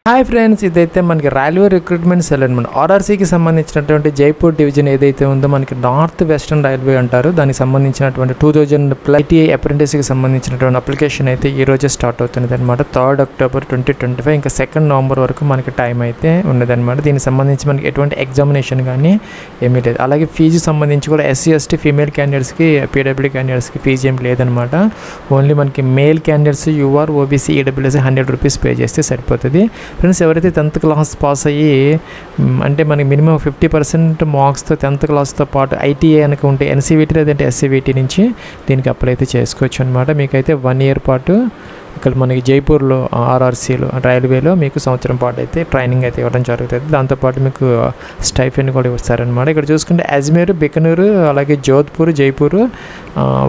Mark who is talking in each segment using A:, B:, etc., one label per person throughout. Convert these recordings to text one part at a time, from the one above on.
A: Hi friends, ఇదైతే మనకి railway recruitment cell అనమాట. ఆర్ఆర్సీకి సంబంధించినటువంటి జైపూర్ డివిజన్ ఏదైతే ఉందో మనకి నార్త్ వెస్టర్న్ రైల్వే అంటారు. దానికి సంబంధించినటువంటి 2000 ఐటీఐ అప్రెంటిస్కి సంబంధించినటువంటి అప్లికేషన్ అయితే ఈ రోజే స్టార్ట్ అవుతున్నది అనమాట. 3 అక్టోబర్ 2025 ఇంకా 2 నవంబర్ వరకు మనకి టైం అయితే ఉన్నదన్నమాట. దీనికి సంబంధించి మనకి ఎటువంటి ఎగ్జామినేషన్ కానీ ఏమీ లేదు. అలాగే ఫీజు సంబంధించి కూడా ఎస్సీ ఎస్టీ ఫీమేల్ క్యాండిడేట్స్కి పీడబ్ల్యూ క్యాండిడేట్స్కి ఫీజు ఏం లేదనమాట. ఓన్లీ మనకి male candidates UR OBC EWS 100 rupees pay చేస్తే సరిపోతుంది. ఫ్రెండ్స్, ఎవరైతే 10th క్లాస్ పాస్ అయ్యి అంటే మనకి మినిమం 50% మార్క్స్తో 10th క్లాస్తో పాటు ఐటీఐ కనుక ఉంటే ఎన్సీవీటీ లేదంటే ఎస్సీవీటీ నుంచి దీనికి అప్లై అయితే చేసుకోవచ్చు అనమాట. మీకైతే 1 ఇయర్ పాటు ఇక్కడ మనకి జైపూర్లో ఆర్ఆర్సీలో రైల్వేలో మీకు సంవత్సరం పాటు అయితే ట్రైనింగ్ అయితే ఇవ్వడం జరుగుతుంది. దాంతోపాటు మీకు స్టైఫెండ్ కూడా ఇస్తారనమాట. ఇక్కడ చూసుకుంటే అజ్మీర్, బికనూరు, అలాగే జోధ్పూర్, జైపూర్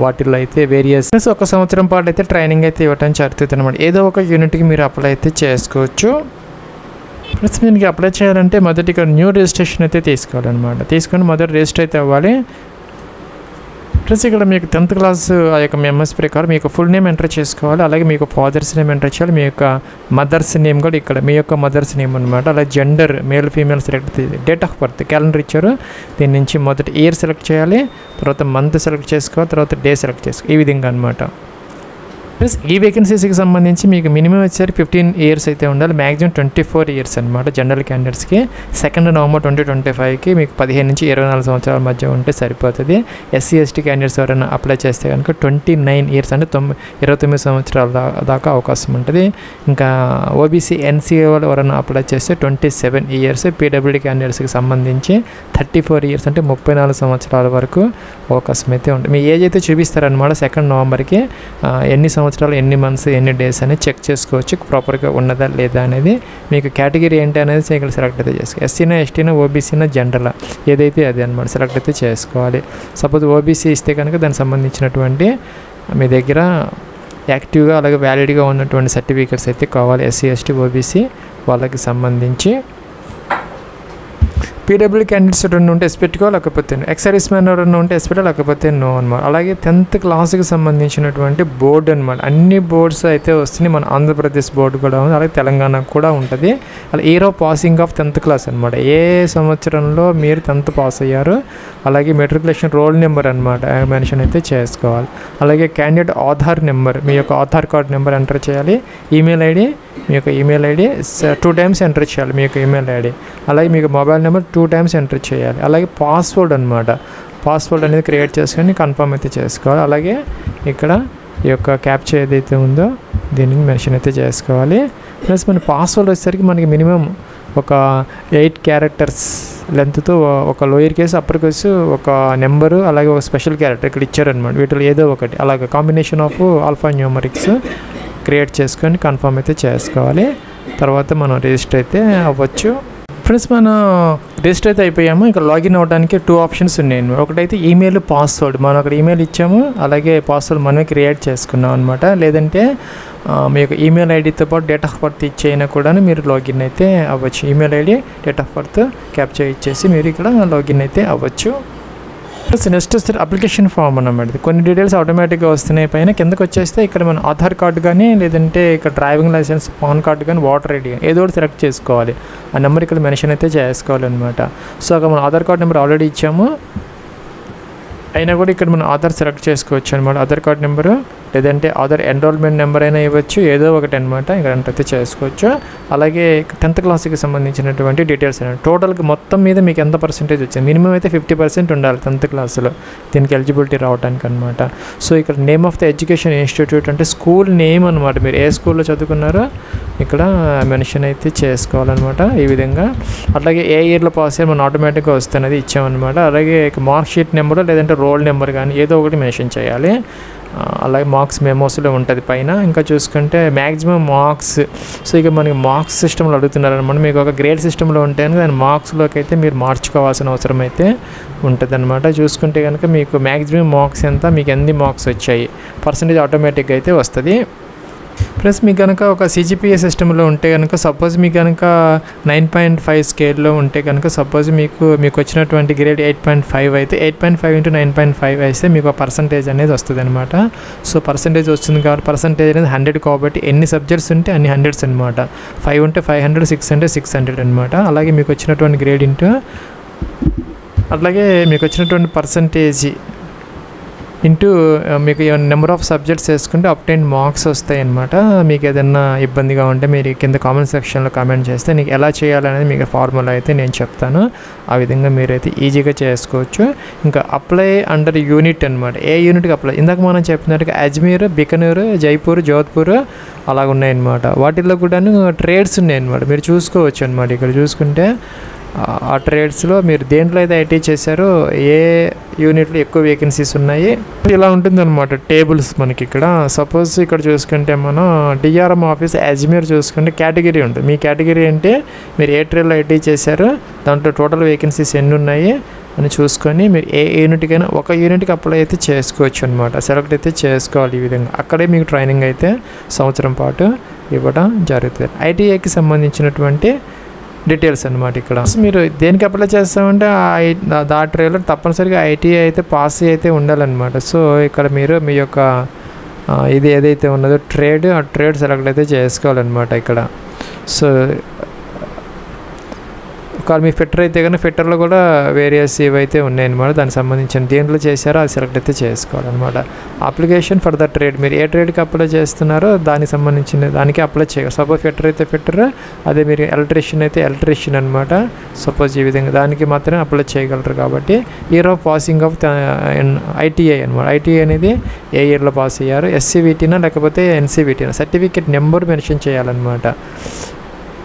A: వాటిల్లో అయితే వేరియస్ 1 సంవత్సరం పాటు అయితే ట్రైనింగ్ అయితే ఇవ్వడం జరుగుతుంది అనమాట. ఏదో ఒక యూనిట్కి మీరు అప్లై అయితే చేసుకోవచ్చు. ప్లస్ దీనికి అప్లై చేయాలంటే మొదటి ఇక్కడ న్యూ రిజిస్ట్రేషన్ అయితే తీసుకోవాలన్నమాట. తీసుకొని మొదటి రిజిస్టర్ అయితే అవ్వాలి. ప్లస్ ఇక్కడ మీకు 10th క్లాస్ ఆ యొక్క ఎంఎస్ ప్రకారం మీ యొక్క ఫుల్ నేమ్ ఎంటర్ చేసుకోవాలి. అలాగే మీ యొక్క ఫాదర్స్ నేమ్ ఎంటర్ చేయాలి. మీ యొక్క మదర్స్ నేమ్ కూడా ఇక్కడ మీ యొక్క మదర్స్ నేమ్ అనమాట. అలాగే gender male female select, date of birth calendar ఇచ్చారు. దీని నుంచి మొదటి ఇయర్ సెలెక్ట్ చేయాలి, తర్వాత మంత్ సెలెక్ట్ చేసుకోవాలి, తర్వాత డే సెలెక్ట్ చేసుకోవాలి. ఈ విధంగా అనమాట. ప్లస్ ఈ వేకెన్సీస్కి సంబంధించి మీకు మినిమం వచ్చేసరికి 15 ఇయర్స్ అయితే ఉండాలి. మ్యాక్సిమం 24 ఇయర్స్ అనమాట జనరల్ క్యాండిడేట్స్కి. 2 నవంబర్ 2025కి మీకు 15 నుంచి 24 సంవత్సరాల మధ్య ఉంటే సరిపోతుంది. ఎస్సీ ఎస్టీ క్యాండిడేట్స్ ఎవరైనా అప్లై చేస్తే కనుక 29 ఇయర్స్ అంటే 29 సంవత్సరాల దాకా అవకాశం ఉంటుంది. ఇంకా ఓబీసీ ఎన్సీఏ వాళ్ళు ఎవరైనా అప్లై చేస్తే 27 ఇయర్స్. పీడబ్ల్యూడీ క్యాండిడేట్స్కి సంబంధించి 34 ఇయర్స్ అంటే 34 సంవత్సరాల వరకు అవకాశం అయితే ఉంటుంది. మీ ఏజ్ అయితే చూపిస్తారనమాట. 2 నవంబర్కి ఎన్ని సంవత్సరాలు, ఎన్ని మంత్స్, ఎన్ని డేస్ అనేది చెక్ చేసుకోవచ్చు ప్రాపర్గా ఉన్నదా లేదా అనేది. మీకు కేటగిరీ ఏంటి అనేది ఇక్కడ సెలెక్ట్ అయితే చేసుకోవాలి. ఎస్సీనా, ఎస్టీనా, ఓబీసీనా, జనరల్ ఏదైతే అదే అనమాట సెలెక్ట్ అయితే చేసుకోవాలి. సపోజ్ ఓబీసీ ఇస్తే కనుక దానికి సంబంధించినటువంటి మీ దగ్గర యాక్టివ్గా అలాగే వ్యాలిడ్గా ఉన్నటువంటి సర్టిఫికేట్స్ అయితే కావాలి. ఎస్సీ ఎస్టీ ఓబీసీ వాళ్ళకి సంబంధించి. పీడబ్ల్యూ క్యాండిడేట్స్ ఎవరైనా ఉంటే ఎస్ పెట్టుకోవాలి, లేకపోతే ఎక్సర్వీస్ మ్యాన్ ఎవరైనా ఉంటే ఎస్ పెట్టాలి, లేకపోతే నో అనమాట. అలాగే 10th క్లాస్కి సంబంధించినటువంటి బోర్డు అనమాట. అన్ని బోర్డ్స్ అయితే వస్తున్నాయి. మన ఆంధ్రప్రదేశ్ బోర్డు కూడా ఉంది, అలాగే తెలంగాణకు కూడా ఉంటుంది. అలా year of passing of 10th class అనమాట. ఏ సంవత్సరంలో మీరు 10th పాస్ అయ్యారు, అలాగే మెట్రికులేషన్ రోల్ నెంబర్ అనమాట మెన్షన్ అయితే చేసుకోవాలి. అలాగే క్యాండిడేట్ ఆధార్ నెంబర్, మీ యొక్క ఆధార్ కార్డ్ నెంబర్ ఎంటర్ చేయాలి. ఈమెయిల్ ఐడి, మీ యొక్క ఈమెయిల్ ఐడి 2 టైమ్స్ ఎంటర్ చేయాలి మీ యొక్క ఈమెయిల్ ఐడి. అలాగే మీకు మొబైల్ నెంబర్ 2 టైమ్స్ ఎంటర్ చేయాలి. అలాగే పాస్వర్డ్ అనమాట. పాస్వర్డ్ అనేది క్రియేట్ చేసుకొని కన్ఫర్మ్ అయితే చేసుకోవాలి. అలాగే ఇక్కడ ఈ యొక్క క్యాప్చా ఏదైతే ఉందో దీనికి మెన్షన్ అయితే చేసుకోవాలి. ప్లస్ మన పాస్వర్డ్ వచ్చేసరికి మనకి మినిమం ఒక 8 క్యారెక్టర్స్ లెంత్తో ఒక లోయర్ కేసు, అప్పర్ కేసు, ఒక నెంబరు, అలాగే ఒక స్పెషల్ క్యారెక్టర్ ఇక్కడ ఇచ్చారనమాట. వీటిలో ఏదో ఒకటి అలాగే combination of alpha numerics create చేసుకొని కన్ఫర్మ్ అయితే చేసుకోవాలి. తర్వాత మనం రిజిస్టర్ అయితే అవ్వచ్చు. ఫ్రెండ్స్, మనం రిజిస్టర్ అయితే అయిపోయాము. ఇంకా లాగిన్ అవ్వడానికి 2 ఆప్షన్స్ ఉన్నాయి. ఒకటైతే ఈమెయిల్, పాస్వర్డ్. మనం అక్కడ ఈమెయిల్ ఇచ్చాము, అలాగే పాస్వర్డ్ మనమే క్రియేట్ చేసుకున్నాం అనమాట. లేదంటే మీ యొక్క ఈమెయిల్ ఐడితో పాటు డేట్ ఆఫ్ బర్త్ ఇచ్చేయినా కూడా మీరు లాగిన్ అయితే అవ్వచ్చు. Email ID, date of birth capture ఇచ్చేసి మీరు ఇక్కడ లాగిన్ అయితే అవ్వచ్చు. ప్లస్ నెక్స్ట్ అప్లికేషన్ ఫామ్ అన్నమాట. కొన్ని డీటెయిల్స్ ఆటోమేటిక్గా వస్తున్నాయి. పైన కిందకు వచ్చేస్తే ఇక్కడ మన ఆధార్ కార్డు కానీ, లేదంటే ఇక్కడ డ్రైవింగ్ లైసెన్స్, పాన్ కార్డు కానీ, ఓటర్ ఐడి ఏదో ఒకటి సెలెక్ట్ చేసుకోవాలి. ఆ నెంబర్ ఇక్కడ మెన్షన్ అయితే చేసుకోవాలన్నమాట. సో అక్కడ మన ఆధార్ కార్డు నెంబర్ ఆల్రెడీ ఇచ్చాము, అయినా కూడా ఇక్కడ మనం ఆధార్ సెలెక్ట్ చేసుకోవచ్చు అనమాట. ఆధార్ కార్డ్ నెంబరు, లేదంటే ఆధార్ ఎన్రోల్మెంట్ నెంబర్ అయినా ఇవ్వచ్చు, ఏదో ఒకటి అనమాట ఇక్కడ అయితే చేసుకోవచ్చు. అలాగే 10th క్లాస్కి సంబంధించినటువంటి డీటెయిల్స్ అనేవి టోటల్గా మొత్తం మీద మీకు ఎంత పర్సెంటేజ్ వచ్చింది. మినిమం అయితే 50% ఉండాలి 10th క్లాస్లో దీనికి ఎలిజిబిలిటీ రావడానికి అనమాట. సో ఇక్కడ name of the education institute అంటే స్కూల్ నేమ్ అనమాట. మీరు ఏ స్కూల్లో చదువుకున్నారో ఇక్కడ మెన్షన్ అయితే చేసుకోవాలన్నమాట ఈ విధంగా. అలాగే ఏ ఇయర్లో పాస్ అయ్యారు మనం ఆటోమేటిక్గా వస్తున్నది ఇచ్చామన్నమాట. అలాగే మార్క్ షీట్ నెంబరు, లేదంటే రోల్ నెంబర్ కానీ ఏదో ఒకటి మెన్షన్ చేయాలి. అలాగే మార్క్స్ మెమోస్లో ఉంటుంది పైన. ఇంకా చూసుకుంటే మ్యాక్సిమం మార్క్స్. సో ఇక మనకి మార్క్స్ సిస్టంలో అడుగుతున్నారనమాట. మీకు ఒక గ్రేడ్ సిస్టంలో ఉంటే కనుక దాని మార్క్స్లోకి అయితే మీరు మార్చుకోవాల్సిన అవసరం అయితే ఉంటుంది అనమాట. చూసుకుంటే కనుక మీకు మ్యాక్సిమం మార్క్స్ ఎంత, మీకు ఎన్ని మార్క్స్ వచ్చాయి పర్సంటేజ్ ఆటోమేటిక్గా అయితే వస్తుంది. ప్లస్ మీకు కనుక ఒక సిజిపిఏ సిస్టంలో ఉంటే కనుక సపోజ్ మీకు కనుక 9.5 స్కేల్లో ఉంటే కనుక సపోజ్ మీకు వచ్చినటువంటి గ్రేడ్ 8.5 అయితే 8.5 ఇంటూ 9.5 వేస్తే మీకు పర్సంటేజ్ అనేది వస్తుంది అనమాట. సో పర్సంటేజ్ వస్తుంది కాబట్టి పర్సంటేజ్ అనేది 100 కాబట్టి ఎన్ని సబ్జెక్ట్స్ ఉంటే అన్ని 100s అనమాట. 5 ఉంటే 500, 6 అంటే 600 అనమాట. అలాగే మీకు వచ్చినటువంటి గ్రేడ్ ఇంటూ అట్లాగే మీకు వచ్చినటువంటి పర్సంటేజ్ ఇంటూ మీకు నెంబర్ ఆఫ్ సబ్జెక్ట్స్ వేసుకుంటే అప్టైన్ మార్క్స్ వస్తాయి అనమాట. మీకు ఏదైనా ఇబ్బందిగా ఉంటే మీరు కింద కామెంట్ సెక్షన్లో కామెంట్ చేస్తే నీకు ఎలా చేయాలనేది మీకు ఫార్ములా అయితే నేను చెప్తాను. ఆ విధంగా మీరైతే ఈజీగా చేసుకోవచ్చు. ఇంకా అప్లై అండర్ యూనిట్ అనమాట. ఏ యూనిట్కి అప్లై ఇందాక మనం చెప్పినట్టుగా అజ్మీర్, బికనూరు, జైపూర్, జోధ్పూర్ అలాగ ఉన్నాయన్నమాట. వాటిల్లో కూడాను ట్రేడ్స్ ఉన్నాయన్నమాట. మీరు చూసుకోవచ్చు అనమాట. ఇక్కడ చూసుకుంటే ఆ ట్రేడ్స్లో మీరు దేంట్లో అయితే ఐటీ చేశారో ఏ యూనిట్లో ఎక్కువ వేకెన్సీస్ ఉన్నాయి ఇలా ఉంటుంది అనమాట టేబుల్స్ మనకి. ఇక్కడ సపోజ్ ఇక్కడ చూసుకుంటే మనం డిఆర్ఎం ఆఫీస్ అజ్మీర్ చూసుకుంటే కేటగిరీ ఉంటుంది. మీ కేటగిరీ అంటే మీరు ఏ ట్రేడ్లో ఐటీ చేశారో దాంట్లో టోటల్ వేకెన్సీస్ ఎన్ని ఉన్నాయి అని చూసుకొని మీరు ఏ యూనిట్కైనా ఒక యూనిట్కి అప్లై అయితే చేసుకోవచ్చు అనమాట. సెలెక్ట్ అయితే చేసుకోవాలి. ఈ విధంగా అక్కడే మీకు ట్రైనింగ్ అయితే సంవత్సరం పాటు ఇవ్వడం జరుగుతుంది. ఐటీఐకి సంబంధించినటువంటి డీటెయిల్స్ అనమాట. ఇక్కడ మీరు దేనికి అప్లై చేస్తామంటే ఆ ట్రేలో తప్పనిసరిగా ఐటీఐ అయితే పాస్ అయితే ఉండాలన్నమాట. సో ఇక్కడ మీరు మీ యొక్క ఇది ఏదైతే ఉన్నదో ట్రేడ్ ఆ ట్రేడ్ సెలెక్ట్ అయితే చేసుకోవాలన్నమాట ఇక్కడ. సో ఒకవేళ మీ ఫిట్టర్ అయితే కానీ ఫిట్టర్లో కూడా వేరియస్ ఇవైతే ఉన్నాయన్నమాట. దానికి సంబంధించిన దేంట్లో చేశారో అది సెలెక్ట్ అయితే చేసుకోవాలన్నమాట. అప్లికేషన్ ఫర్ ద ట్రేడ్ మీరు ఏ ట్రేడ్కి అప్లై చేస్తున్నారో దానికి సంబంధించిన దానికి అప్లై చేయాలి. సపోజ్ ఫిట్టర్ అయితే ఫిట్టర్, అదే మీరు ఎలక్ట్రీషియన్ అయితే ఎలక్ట్రీషియన్ అనమాట. సపోజ్ ఈ విధంగా దానికి మాత్రమే అప్లై చేయగలరు. కాబట్టి year of passing of ITI అనమాట. ఐటీఐ అనేది ఏ ఇయర్లో పాస్ అయ్యారు, ఎస్సీవీటీనా లేకపోతే ఎన్సీవీటీనా సర్టిఫికేట్ నెంబర్ మెన్షన్ చేయాలన్నమాట.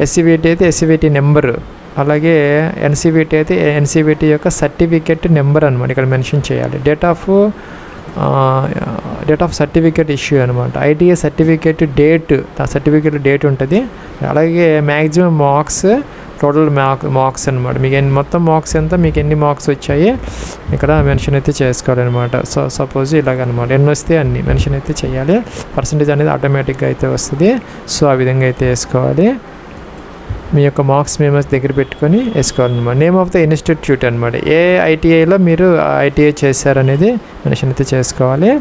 A: ఎస్సీవీటీ అయితే ఎస్సీవీటీ నెంబరు, అలాగే ఎన్సీవీటీ అయితే ఎన్సీవీటీ యొక్క సర్టిఫికేట్ నెంబర్ అనమాట ఇక్కడ మెన్షన్ చేయాలి. డేట్ ఆఫ్ సర్టిఫికేట్ ఇష్యూ అనమాట. ఐటీఐ సర్టిఫికేట్ డేట్, ఆ సర్టిఫికేట్ డేట్ ఉంటుంది. అలాగే మ్యాక్సిమం మార్క్స్, టోటల్ మార్క్స్ అనమాట. మీకు మొత్తం మార్క్స్ ఎంత, మీకు ఎన్ని మార్క్స్ వచ్చాయి ఇక్కడ మెన్షన్ అయితే చేసుకోవాలన్నమాట. సో సపోజ్ ఇలాగనమాట ఎన్ని వస్తే అన్ని మెన్షన్ అయితే చేయాలి. పర్సంటేజ్ అనేది ఆటోమేటిక్గా అయితే వస్తుంది. సో ఆ విధంగా అయితే వేసుకోవాలి. మీ యొక్క మార్క్స్ మేమర్స్ దగ్గర పెట్టుకొని వేసుకోవాలన్నమాట. నేమ్ ఆఫ్ ద ఇన్స్టిట్యూట్ అనమాట. ఏ ఐటీఐలో మీరు ఐటీఐ చేశారనేది మెన్షన్ అయితే చేసుకోవాలి.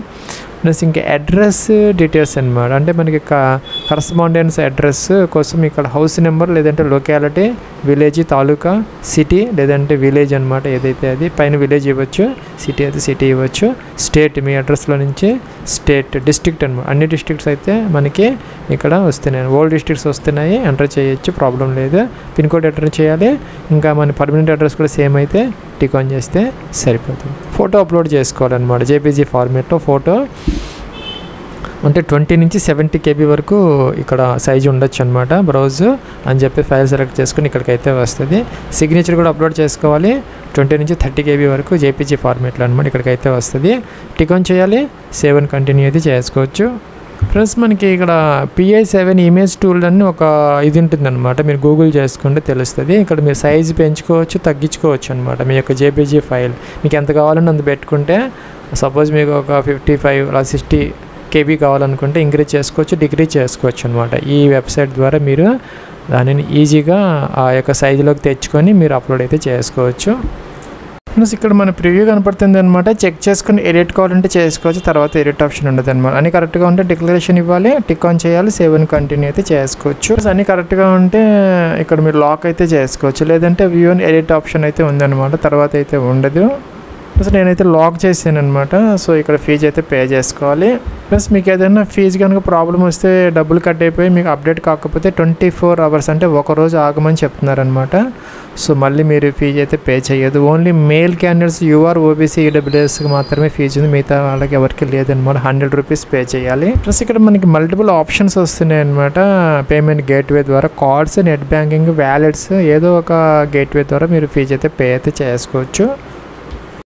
A: ప్లస్ ఇంకా అడ్రస్ డీటెయిల్స్ అనమాట. అంటే మనకి కరస్పాండెన్స్ అడ్రస్ కోసం ఇక్కడ హౌస్ నెంబర్ లేదంటే లొకాలిటీ, విలేజ్, తాలూకా, సిటీ లేదంటే విలేజ్ అనమాట. ఏదైతే అది పైన విలేజ్ ఇవ్వచ్చు, సిటీ అయితే సిటీ ఇవ్వచ్చు. స్టేట్ మీ అడ్రస్లో నుంచి స్టేట్, డిస్ట్రిక్ట్ అనమాట. అన్ని డిస్ట్రిక్ట్స్ అయితే మనకి ఇక్కడ వస్తున్నాయి. ఓల్డ్ డిస్ట్రిక్ట్స్ వస్తున్నాయి, ఎంటర్ చేయొచ్చు, ప్రాబ్లం లేదు. పిన్ కోడ్ ఎంటర్ చేయాలి. ఇంకా మన పర్మనెంట్ అడ్రస్ కూడా సేమ్ అయితే టిక్ ఆన్ చేస్తే సరిపోతుంది. ఫోటో అప్లోడ్ చేసుకోవాలన్నమాట. జేపీజీ ఫార్మేట్లో ఫోటో అంటే 20 నుంచి 70 KB వరకు ఇక్కడ సైజు ఉండొచ్చు అనమాట. బ్రౌజ్ అని చెప్పి ఫైల్ సెలెక్ట్ చేసుకుని ఇక్కడికైతే వస్తుంది. సిగ్నేచర్ కూడా అప్లోడ్ చేసుకోవాలి. 20 నుంచి 30 KB వరకు జేపీజీ ఫార్మేట్లో అనమాట. ఇక్కడికైతే వస్తుంది. టిక్ ఆన్ చేయాలి. సేవ్ అండ్ కంటిన్యూ అయితే చేసుకోవచ్చు. ఫ్రెండ్స్ మనకి ఇక్కడ PI7 ఇమేజ్ టూల్ అని ఒక ఇది ఉంటుంది అనమాట. మీరు గూగుల్ చేసుకుంటే తెలుస్తుంది. ఇక్కడ మీరు సైజు పెంచుకోవచ్చు, తగ్గించుకోవచ్చు అనమాట. మీ యొక్క జేపీజీ ఫైల్ మీకు ఎంత కావాలని అంత పెట్టుకుంటే సపోజ్ మీకు ఒక 55 లేదా 60 KB కావాలనుకుంటే ఇంక్రీజ్ చేసుకోవచ్చు, డిక్రీజ్ చేసుకోవచ్చు అనమాట. ఈ వెబ్సైట్ ద్వారా మీరు దానిని ఈజీగా ఆ యొక్క సైజులోకి తెచ్చుకొని మీరు అప్లోడ్ అయితే చేసుకోవచ్చు. ప్లస్ ఇక్కడ మన ప్రివ్యూ కనపడుతుంది అనమాట. చెక్ చేసుకుని ఎడిట్ కావాలంటే చేసుకోవచ్చు. తర్వాత ఎడిట్ ఆప్షన్ ఉండదు అనమాట. అన్ని కరెక్ట్గా ఉంటే డిక్లరేషన్ ఇవ్వాలి, టిక్ ఆన్ చేయాలి, సేవ్ అండ్ కంటిన్యూ అయితే చేసుకోవచ్చు. అన్ని కరెక్ట్గా ఉంటే ఇక్కడ మీరు లాక్ అయితే చేసుకోవచ్చు. లేదంటే వ్యూ అండ్ ఎడిట్ ఆప్షన్ అయితే ఉందన్నమాట. తర్వాత అయితే ఉండదు. ప్లస్ నేనైతే లాక్ చేశాను అనమాట. సో ఇక్కడ ఫీజు అయితే పే చేసుకోవాలి. ప్లస్ మీకు ఏదైనా ఫీజు కనుక ప్రాబ్లం వస్తే డబ్బులు కట్ అయిపోయి మీకు అప్డేట్ కాకపోతే 24 hours అంటే ఒకరోజు ఆగమని చెప్తున్నారనమాట. సో మళ్ళీ మీరు ఫీజు అయితే పే చేయదు. Only male candidates UR, OBC, ఈడబ్ల్యూఎస్కి మాత్రమే ఫీజు ఉంది. మిగతా వాళ్ళకి ఎవరికి లేదనమాట. 100 rupees పే చేయాలి. ప్లస్ ఇక్కడ మనకి మల్టిపుల్ ఆప్షన్స్ వస్తున్నాయి అనమాట. పేమెంట్ గేట్వే ద్వారా కార్డ్స్, నెట్ బ్యాంకింగ్, వ్యాలెట్స్ ఏదో ఒక గేట్వే ద్వారా మీరు ఫీజు అయితే పే అయితే చేసుకోవచ్చు.